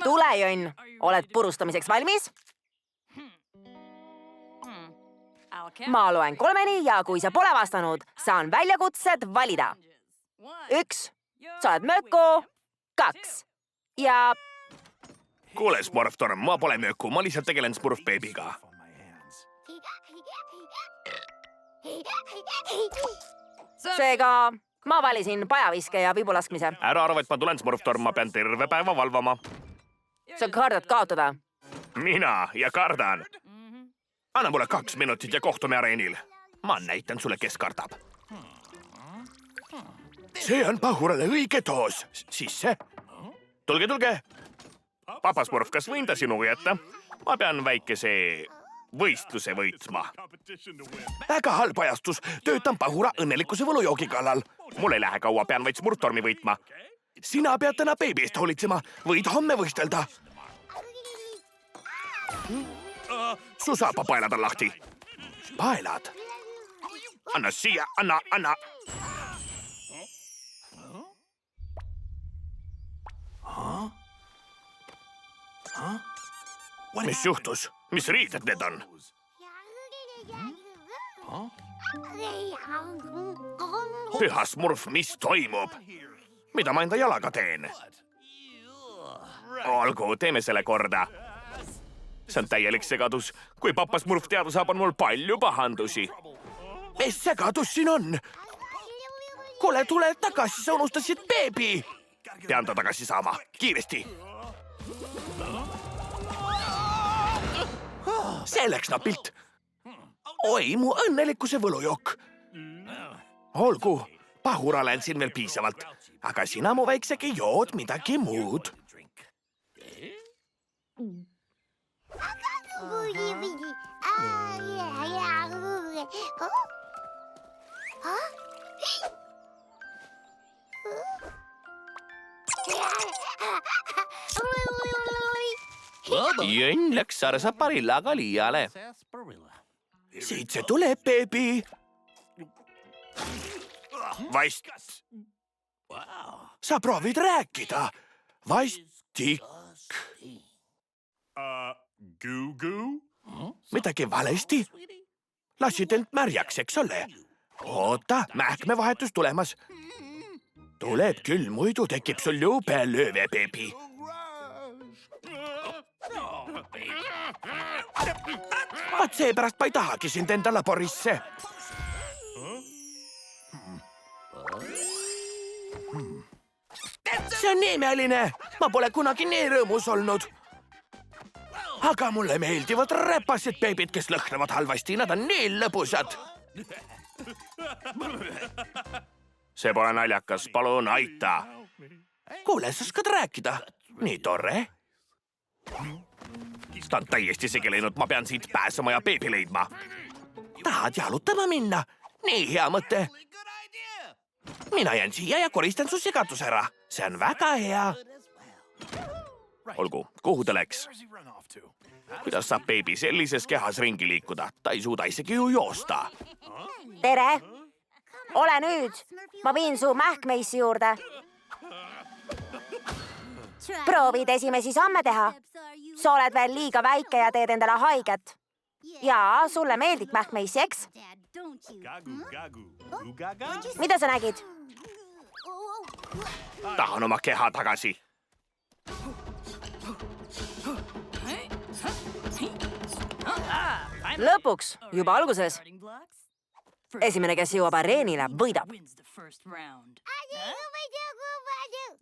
Tule, Jonn. Oled purustamiseks valmis? Ma loen 3 ja kui sa pole vastanud, saan väljakutsed valida. 1. Sa oled möku. 2. Ja... Kuule, Smurftorm, ma pole möku, ma lihtsalt tegelen Smurf Baby'ga. Seega ma valisin pajaviske ja vibulaskmise. Ära arva, et ma tulen, Smurftorm, ma pean terve päeva valvama. Sa kardad kaotada. Mina ja kardan. Anna mulle 2 minutit ja kohtume areenil. Ma näitan sulle, kes kardab. See on pahurale õige doos. Sisse. Tulge, tulge. Papa Smurf, kas võin ta sinuga jätta? Ma pean väikese võistluse võitma. Väga halb ajastus. Töötan pahura õnnelikkuse võlujoogi kallal. Mul ei lähe kaua, pean vaid Smurftormi võitma. Sina pead täna beebi eest hoolitsema. Võid homme võistelda. Su saapapaelad on lahti. Paelad? Anna siia, anna. Mis juhtus? Mis riided need on? Püha Smurf, mis toimub? Mida ma enda jalaga teen? Olgu, teeme selle korda. See on täielik segadus. Kui papa Smurf teada saab, on mul palju pahandusi. Mis segadus siin on? Kuule, tule tagasi, sa unustasid beebi. Pean ta tagasi saama. Kiiresti. See läks napilt. Oi, mu õnnelikkuse võlujook. Olgu, pahurale on siin veel piisavalt. Aga sina, mu väiksegi, jood midagi muud. Jonn läks sarsaparillaga liiale. Siit see tuleb, beebi. Vaist. Sa proovid rääkida. Vaistik. Midagi valesti? Lasid end märjaks, eks ole? Oota, mähkmevahetus tulemas. Tuleb küll, muidu tekib sul jube lööve, beebi. Vaat seepärast ma ei tahagi sind enda laborisse. See on imeline. Ma pole kunagi nii rõõmus olnud. Aga mulle meeldivad räpased beebid, kes lõhnavad halvasti. Nad on nii lõbusad. See pole naljakas. Palun aita. Kuule, sa oskad rääkida. Nii tore. Ta on täiesti segi läinud. Ma pean siit pääsema ja beebi leidma. Tahad jalutama minna? Nii hea mõte. Mina jään siia ja koristan su segatus ära. See on väga hea. Olgu, kuhu ta läks? Kuidas saab beebi sellises kehas ringi liikuda? Ta ei suuda isegi ju joosta. Tere! Ole nüüd! Ma viin su mähkmeissi juurde. Proovid esimesi samme teha. Sa oled veel liiga väike ja teed endale haiget. Jaa, sulle meeldib mähkmeissi, eks? Mida sa nägid? Tahan oma keha tagasi. Lõpuks, juba alguses. Esimene, kes jõuab areenile, võidab.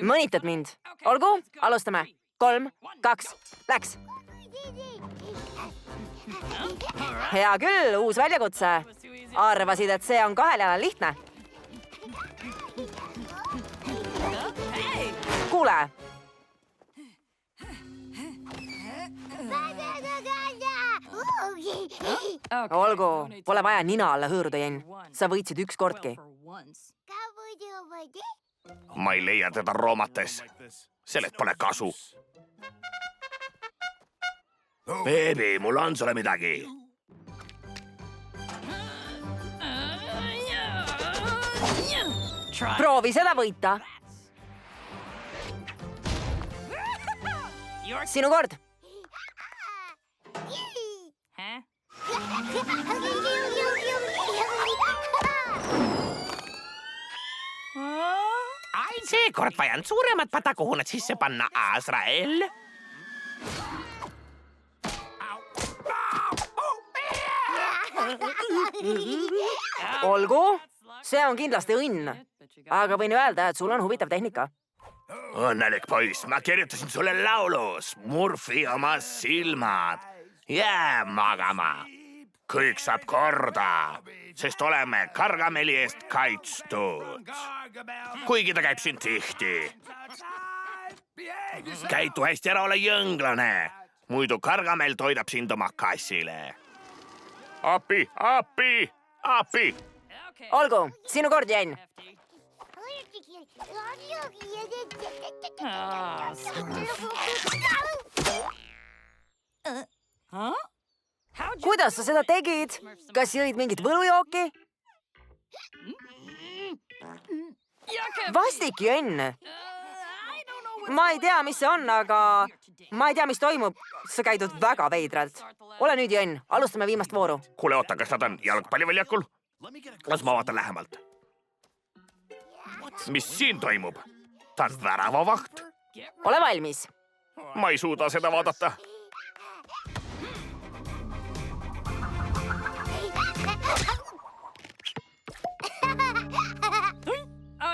Mõnitad mind. Olgu, alustame. 3, 2, läks. Hea küll, uus väljakutse. Arvasid, et see on 2 jalal lihtne. Kuule. Olgu, pole vaja nina alla hõõruda, Jonn. Sa võitsid 1 kordki. Ma ei leia teda roomates. Sellest pole kasu. Beebi, mul on sulle midagi. proovi seda võita. Sinu kord. Seekord vajan suuremat patakuhunat sisse panna, Azrael. Olgu, see on kindlasti õnn. Aga võin öelda, et sul on huvitav tehnika. Õnnelik poiss, ma kirjutasin sulle laulu, Smurfi oma silmad. Jää magama. Kõik saab korda, sest oleme Gargameli eest kaitstud. Kuigi ta käib siin tihti. Käitu hästi ära, ole jõnglane. Muidu Gargamel toidab sind oma kassile. Appi, appi, appi. Olgu, sinu kord, Jen. Kuidas sa seda tegid? Kas jõid mingit võlujooki? Vastik, Jen. Ma ei tea, mis see on, aga ma ei tea, mis toimub. Sa käidud väga veidralt. Ole nüüd, Jen, alustame viimast vooru. Kuule, oota, kas nad on jalgpalliväljakul? Las ma vaatan lähemalt. Mis siin toimub? Ta on väravavaht. Ole valmis. Ma ei suuda seda vaadata.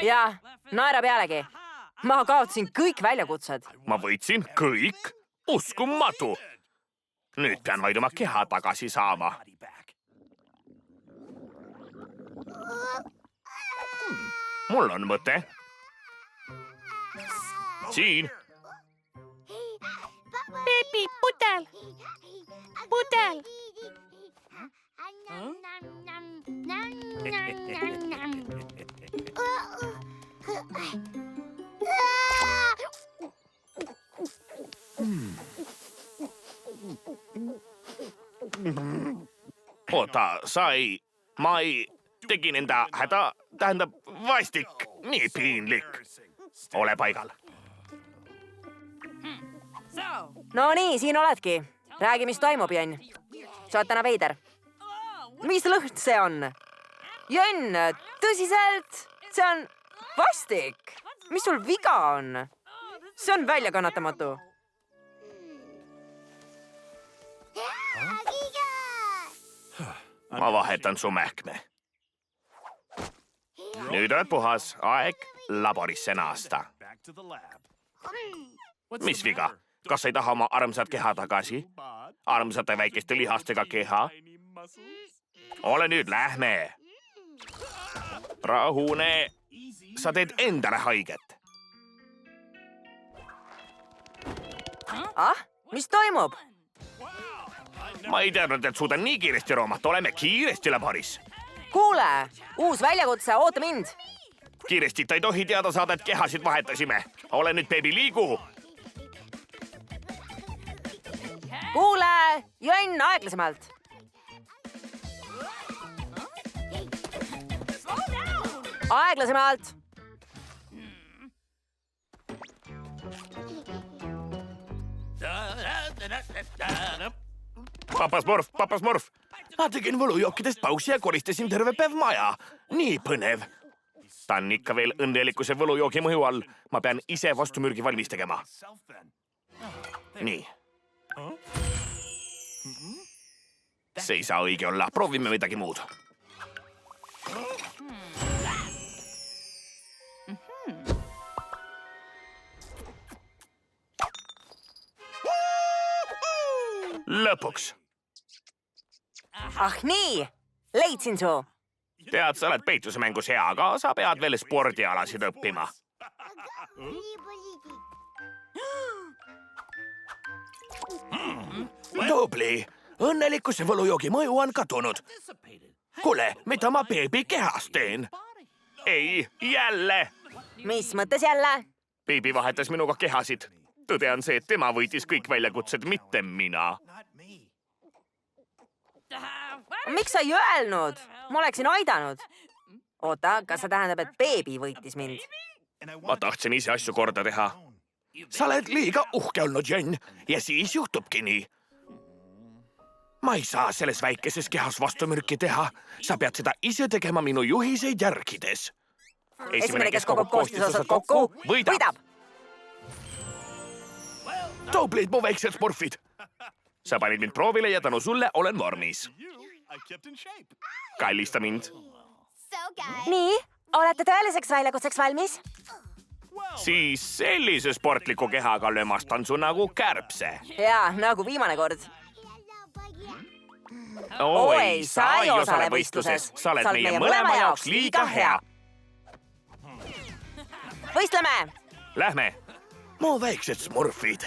Ja, naera pealegi. Ma kaotasin kõik väljakutsed. Ma võitsin kõik. Uskumatu. Nüüd pean vaid oma keha tagasi saama. Mul on mõte. Siin. Pepi, pudel. Pudel. Oota, ma ei tegin enda häda, tähendab vastik, nii piinlik. Ole paigal. No nii, siin oledki. Räägi, mis toimub, Jen. Sa oled täna veider. Mis lõhn see on? Jen, tõsiselt? See on vastik. Mis sul viga on? See on väljakannatamatu. Ma vahetan su mähkme. Nüüd oled puhas, aeg laborisse naasta. Mis viga? Kas ei taha oma armsat keha tagasi? Armsate väikeste lihastega keha? Ole nüüd, lähme. Rahune. Sa teed endale haiget. Mis toimub? Ma ei teadnud, et suudan nii kiiresti roomata. Oleme kiiresti laboris. Kuule, uus väljakutse, oota mind. Kiiresti ta ei tohi teada saada, et kehasid vahetasime. Ole nüüd, beebi, liigu. Kuule, Jen, aeglasemalt. Aeglasemalt. Papas Morf. Ma tegin võlujookidest pausi ja koristasin terve päev maja. Nii põnev. Ta on ikka veel õnnelikkuse võlujoogi mõju all. Ma pean ise vastumürgi valmis tegema. Nii. See ei saa õige olla. Proovime midagi muud. Lõpuks. Ah nii, leidsin su. Tead, sa oled peitusemängus hea, aga sa pead veel spordialasid õppima. Tubli, õnnelikkuse võlujoogi mõju on kadunud. Kuule, mida ma beebi kehas teen? Ei, jälle. Mis mõttes jälle? Beebi vahetas minuga kehasid. Tõde on see, et tema võitis kõik väljakutsed, mitte mina. Miks sa ei öelnud? Ma oleksin aidanud. oota, kas see tähendab, et beebi võitis mind? ma tahtsin ise asju korda teha. sa oled liiga uhke olnud, Jönn, ja siis juhtubki nii. ma ei saa selles väikeses kehas vastumürki teha. sa pead seda ise tegema minu juhiseid järgides. Esimene, kes kogub koostisosad kokku, võidab. tublid mu väiksed smurfid. sa panid mind proovile ja tänu sulle olen vormis. kallista mind. Nii, olete tõeliseks väljakutseks valmis? siis sellise sportliku kehaga lömastan su nagu kärbse. jaa, nagu viimane kord. oi, sa ei osale võistluses. sa oled meie mõlema jaoks liiga hea. Võistleme! Lähme. mu väiksed smurfid.